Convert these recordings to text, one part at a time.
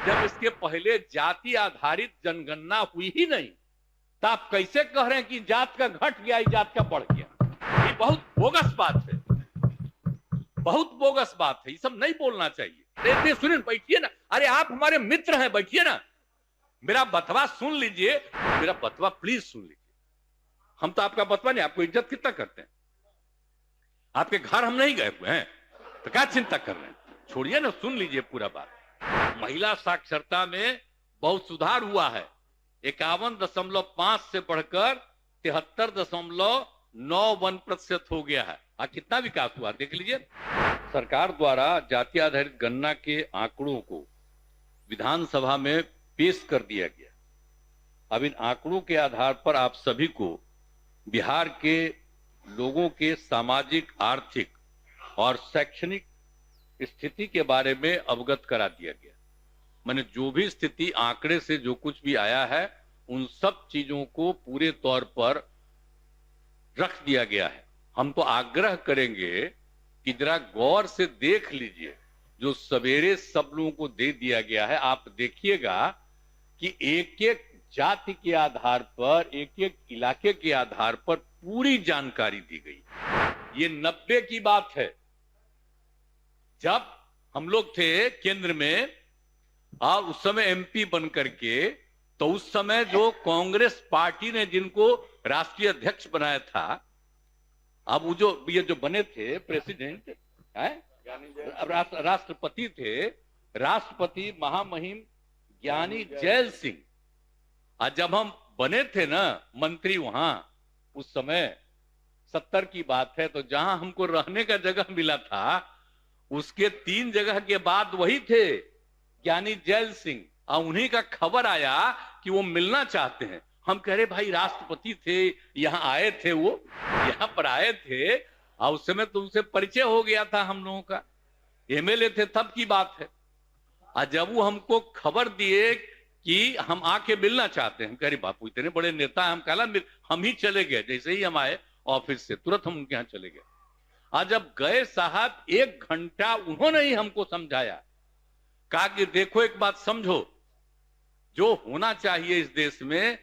जब इसके पहले जाति आधारित जनगणना हुई ही नहीं, तो आप कैसे कह रहे हैं कि जात का घट गया, जात का बढ़ गया? ये बहुत बोगस बात है, बहुत बोगस बात है। ये सब नहीं बोलना चाहिए। सुनिए, बैठिए ना। अरे आप हमारे मित्र हैं, बैठिए ना। मेरा बतवा सुन लीजिए, मेरा बतवा प्लीज सुन लीजिए। हम तो आपका बतवा नहीं, आपको इज्जत कितना करते हैं। आपके घर हम नहीं गए हुए हैं, तो क्या चिंता कर रहे हैं? छोड़िए ना, सुन लीजिए पूरा बात। महिला साक्षरता में बहुत सुधार हुआ है। 51.5 से बढ़कर 73.91% हो गया है। कितना विकास हुआ देख लीजिए। सरकार द्वारा जाति आधारित गणना के आंकड़ों को विधानसभा में पेश कर दिया गया। अब इन आंकड़ों के आधार पर आप सभी को बिहार के लोगों के सामाजिक, आर्थिक और शैक्षणिक स्थिति के बारे में अवगत करा दिया गया। मैंने जो भी स्थिति आंकड़े से जो कुछ भी आया है, उन सब चीजों को पूरे तौर पर रख दिया गया है। हम तो आग्रह करेंगे कि जरा गौर से देख लीजिए। जो सवेरे सब लोगों को दे दिया गया है, आप देखिएगा कि एक एक जाति के आधार पर, एक एक इलाके के आधार पर पूरी जानकारी दी गई। ये 90 की बात है, जब हम लोग थे केंद्र में और उस समय एमपी बन करके, तो उस समय जो कांग्रेस पार्टी ने जिनको राष्ट्रीय अध्यक्ष बनाया था, अब वो ये जो बने थे प्रेसिडेंट, राष्ट्रपति थे, राष्ट्रपति महामहिम ज्ञानी जैल सिंह। और जब हम बने थे ना मंत्री वहां, उस समय 70 की बात है, तो जहां हमको रहने का जगह मिला था, उसके 3 जगह के बाद वही थे ज्ञानी जैल सिंह। और उन्हीं का खबर आया कि वो मिलना चाहते हैं। हम कह रहे भाई राष्ट्रपति थे, यहाँ आए थे, वो यहाँ पर आए थे, और उस समय तो उनसे परिचय हो गया था हम लोगों का, एमएलए थे, तब की बात है। और जब वो हमको खबर दिए कि हम आके मिलना चाहते हैं, हम कह रहे बापू इतने बड़े नेता हैं, हम कहला हम ही चले गए। जैसे ही हम आए ऑफिस से, तुरंत हम उनके यहाँ चले गए। आज जब गए साहब, 1 घंटा उन्होंने ही हमको समझाया, कहा कि देखो एक बात समझो, जो होना चाहिए इस देश में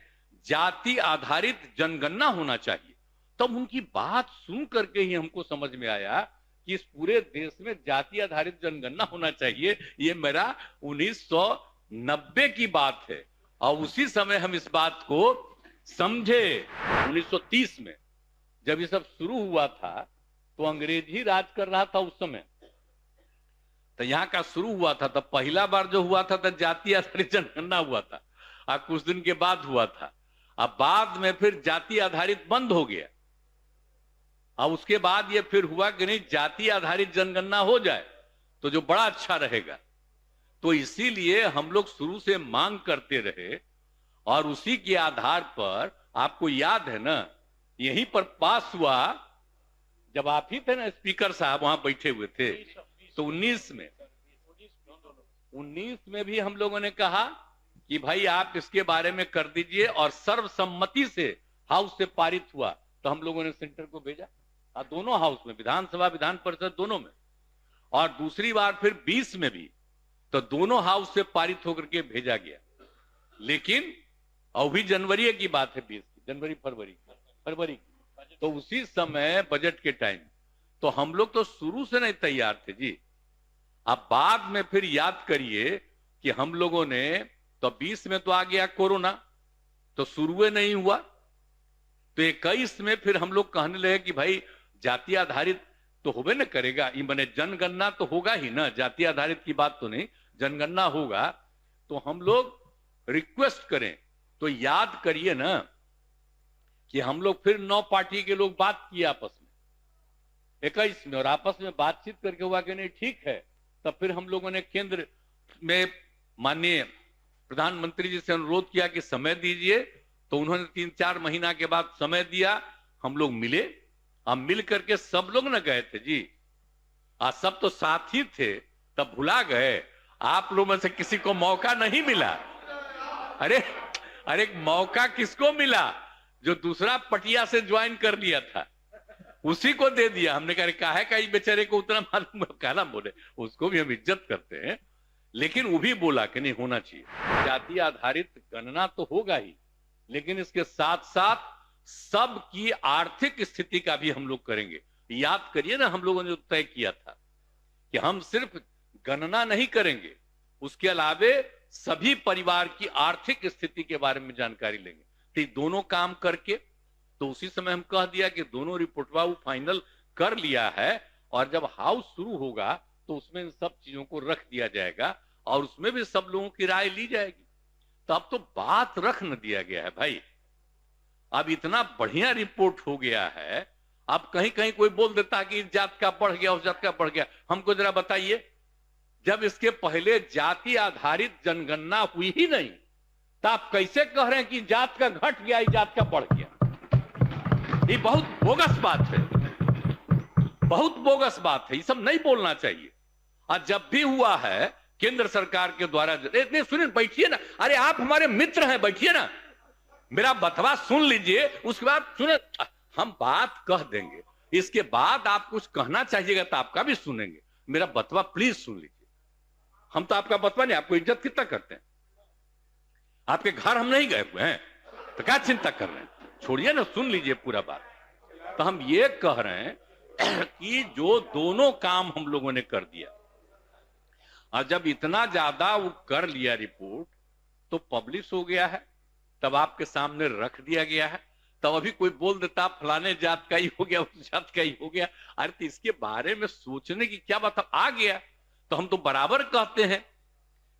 जाति आधारित जनगणना होना चाहिए। तब उनकी बात सुन करके ही हमको समझ में आया कि इस पूरे देश में जाति आधारित जनगणना होना चाहिए। ये मेरा 1990 की बात है, और उसी समय हम इस बात को समझे। 1930 में जब ये सब शुरू हुआ था, तो अंग्रेज ही राज कर रहा था उस समय, तो यहाँ का शुरू हुआ था। तब पहला बार जो हुआ था, तो जाति आधारित जनगणना हुआ था, और कुछ दिन के बाद हुआ था। अब बाद में फिर जाति आधारित बंद हो गया, और उसके बाद ये फिर हुआ कि नहीं, जाति आधारित जनगणना हो जाए तो जो बड़ा अच्छा रहेगा। तो इसीलिए हम लोग शुरू से मांग करते रहे, और उसी के आधार पर आपको याद है ना, यहीं पर पास हुआ, जब आप ही थे ना स्पीकर साहब, वहां बैठे हुए थे। तो 19 में भी हम लोगों ने कहा कि भाई आप इसके बारे में कर दीजिए, और सर्वसम्मति से हाउस से पारित हुआ। तो हम लोगों ने सेंटर को भेजा, दोनों हाउस में, विधानसभा विधान परिषद दोनों में, और दूसरी बार फिर 20 में भी, तो दोनों हाउस से पारित होकर के भेजा गया। लेकिन अभी जनवरी की बात है, 20 जनवरी फरवरी, तो उसी समय बजट के टाइम, तो हम लोग तो शुरू से नहीं तैयार थे जी। अब बाद में फिर याद करिए कि हम लोगों ने, तो 20 में तो आ गया कोरोना, तो शुरू नहीं हुआ। तो 21 में फिर हम लोग कहने लगे कि भाई जाति आधारित तो होबे न करेगा, ये मैंने जनगणना तो होगा ही ना, जाति आधारित की बात तो नहीं, जनगणना होगा। तो हम लोग रिक्वेस्ट करें, तो याद करिए ना कि हम लोग फिर 9 पार्टी के लोग बात किए आपस में 21 में, और आपस में बातचीत करके हुआ कि नहीं ठीक है। तब फिर हम लोगों ने केंद्र में माननीय प्रधानमंत्री जी से अनुरोध किया कि समय दीजिए। तो उन्होंने 3-4 महीना के बाद समय दिया, हम लोग मिले, अब मिल करके सब लोग न गए थे जी। आज सब तो साथ ही थे, तब भुला गए। आप लोगों में से किसी को मौका नहीं मिला। अरे मौका किसको मिला? जो दूसरा पटिया से ज्वाइन कर लिया था, उसी को दे दिया। हमने कहा है का बेचारे को उतना मालूम, कहना बोले, उसको भी हम इज्जत करते हैं लेकिन वो भी बोला कि नहीं होना चाहिए। जाति आधारित गणना तो होगा ही, लेकिन इसके साथ साथ सबकी आर्थिक स्थिति का भी हम लोग करेंगे। याद करिए ना, हम लोगों ने जो तय किया था कि हम सिर्फ गणना नहीं करेंगे, उसके अलावे सभी परिवार की आर्थिक स्थिति के बारे में जानकारी लेंगे। तो ये दोनों काम करके तो उसी समय हम कह दिया कि दोनों रिपोर्टवा वो फाइनल कर लिया है, और जब हाउस शुरू होगा तो उसमें इन सब चीजों को रख दिया जाएगा और उसमें भी सब लोगों की राय ली जाएगी। तो अब तो बात रख न दिया गया है भाई। अब इतना बढ़िया रिपोर्ट हो गया है, अब कहीं कहीं कोई बोल देता कि इस जात का बढ़ गया, उस जात का बढ़ गया। हमको जरा बताइए, जब इसके पहले जाति आधारित जनगणना हुई ही नहीं, तो आप कैसे कह रहे हैं कि जात का घट गया, इस जात का बढ़ गया? ये बहुत बोगस बात है, बहुत बोगस बात है। ये सब नहीं बोलना चाहिए। और जब भी हुआ है केंद्र सरकार के द्वारा, सुनिए, बैठिए ना, अरे आप हमारे मित्र हैं, बैठिए ना, मेरा बतवा सुन लीजिए, उसके बाद सुने, हम बात कह देंगे, इसके बाद आप कुछ कहना चाहिएगा तो आपका भी सुनेंगे। मेरा बतवा प्लीज सुन लीजिए। हम तो आपका बतवा नहीं, आपको इज्जत कितना करते हैं, आपके घर हम नहीं गए हुए हैं, तो क्या चिंता कर रहे हैं? छोड़िए ना, सुन लीजिए पूरा बात। तो हम ये कह रहे हैं कि जो दोनों काम हम लोगों ने कर दिया, और जब इतना ज्यादा वो कर लिया रिपोर्ट, तो पब्लिश हो गया है, तब आपके सामने रख दिया गया है। तब अभी कोई बोल देता फलाने जात का ही हो गया, उस जात का ही हो गया। अरे तो इसके बारे में सोचने की क्या बात? आ गया तो हम तो बराबर कहते हैं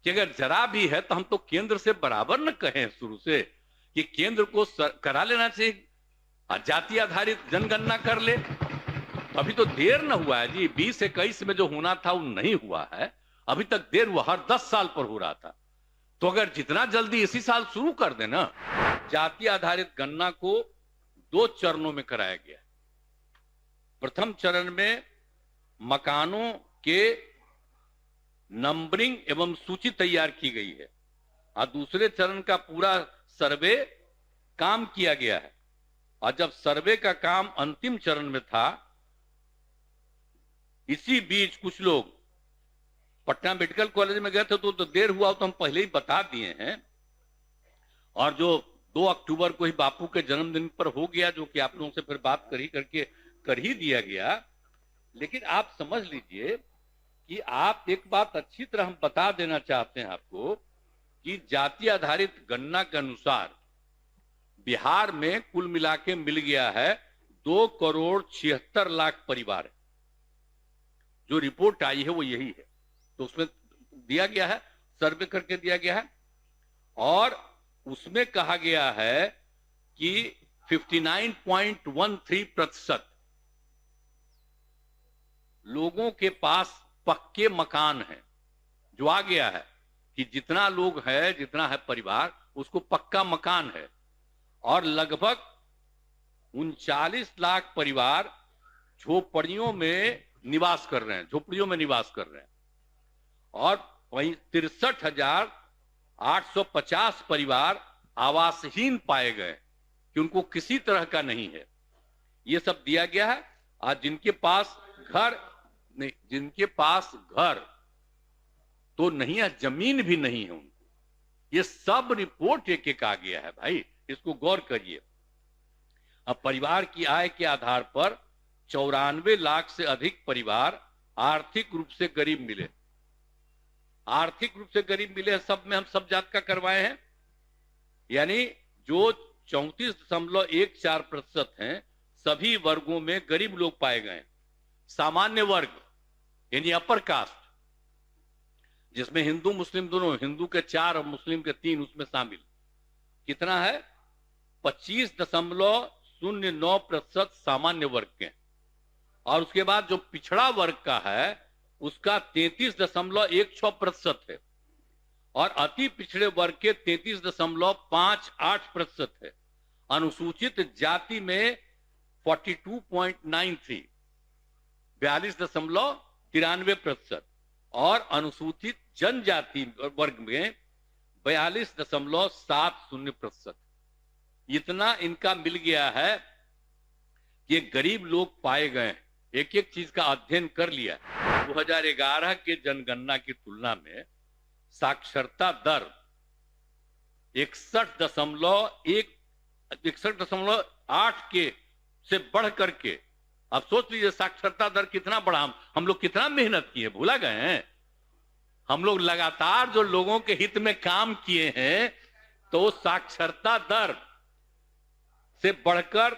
कि अगर जरा भी है तो हम तो केंद्र से बराबर न कहें शुरू से कि केंद्र को करा लेना चाहिए, जाति आधारित जनगणना कर ले। अभी तो देर न हुआ है जी, 2021 में जो होना था वो नहीं हुआ है, अभी तक देर हुआ, हर 10 साल पर हो रहा था। तो अगर जितना जल्दी इसी साल शुरू कर देना। जाति आधारित गणना को 2 चरणों में कराया गया। प्रथम चरण में मकानों के नंबरिंग एवं सूची तैयार की गई है, और दूसरे चरण का पूरा सर्वे काम किया गया है। और जब सर्वे का काम अंतिम चरण में था, इसी बीच कुछ लोग पटना मेडिकल कॉलेज में गए थे, तो देर हुआ तो हम पहले ही बता दिए हैं। और जो 2 अक्टूबर को ही बापू के जन्मदिन पर हो गया, जो कि आप लोगों से फिर बात कर ही दिया गया। लेकिन आप समझ लीजिए कि आप एक बात अच्छी तरह हम बता देना चाहते हैं आपको कि जाति आधारित गणना के अनुसार बिहार में कुल मिला के मिल गया है 2,76,00,000 परिवार। जो रिपोर्ट आई है वो यही है। तो उसमें दिया गया है, सर्वे करके दिया गया है, और उसमें कहा गया है कि 59.13% लोगों के पास पक्के मकान हैं। जो आ गया है कि जितना लोग है, जितना है परिवार, उसको पक्का मकान है। और लगभग 39 लाख परिवार झोपड़ियों में निवास कर रहे हैं, झोपड़ियों में निवास कर रहे हैं। और वहीं 63,850 परिवार आवासहीन पाए गए कि उनको किसी तरह का नहीं है। ये सब दिया गया है। आज जिनके पास घर नहीं, जिनके पास घर तो नहीं है, जमीन भी नहीं है उनको, ये सब रिपोर्ट एक एक आ गया है भाई, इसको गौर करिए। अब परिवार की आय के आधार पर 94 लाख से अधिक परिवार आर्थिक रूप से गरीब मिले। आर्थिक रूप से गरीब मिले, सब में हम सब जात का करवाए हैं, यानी जो 34.14% हैं, सभी वर्गों में गरीब लोग पाए गए। सामान्य वर्ग यानी अपर कास्ट, जिसमें हिंदू मुस्लिम दोनों, हिंदू के 4 और मुस्लिम के 3 उसमें शामिल, कितना है? 25.09% सामान्य वर्ग के। और उसके बाद जो पिछड़ा वर्ग का है उसका 33.16% है, और अति पिछड़े वर्ग के 33.58% है। अनुसूचित जाति में 42.93, 42.93%, और अनुसूचित जनजाति वर्ग में 42.70%। इतना इनका मिल गया है कि गरीब लोग पाए गए। एक एक चीज का अध्ययन कर लिया। 2011 के जनगणना की तुलना में साक्षरता दर 61.8 के से बढ़ करके, अब सोच लीजिए साक्षरता दर कितना बढ़ा। हम लोग कितना मेहनत किए, भूला गए हैं? हम लोग लगातार जो लोगों के हित में काम किए हैं, तो साक्षरता दर से बढ़कर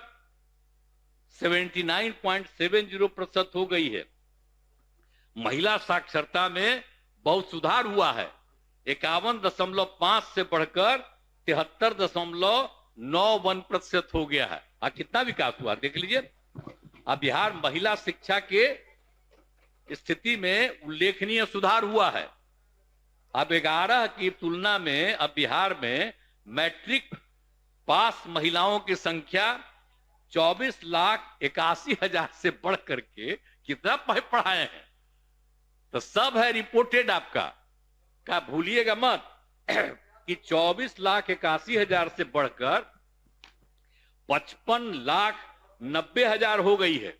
79.70% हो गई है। महिला साक्षरता में बहुत सुधार हुआ है, 51.5 से बढ़कर 73.91% हो गया है। कितना विकास हुआ देख लीजिए। अब बिहार महिला शिक्षा के स्थिति में उल्लेखनीय सुधार हुआ है। अब 11 की तुलना में अब बिहार में मैट्रिक पास महिलाओं की संख्या 24,81,000 से बढ़ करके कितना पढ़ाए हैं। तो सब है रिपोर्टेड आपका, क्या भूलिएगा मत कि 24,81,000 से बढ़कर 55,90,000 हो गई है।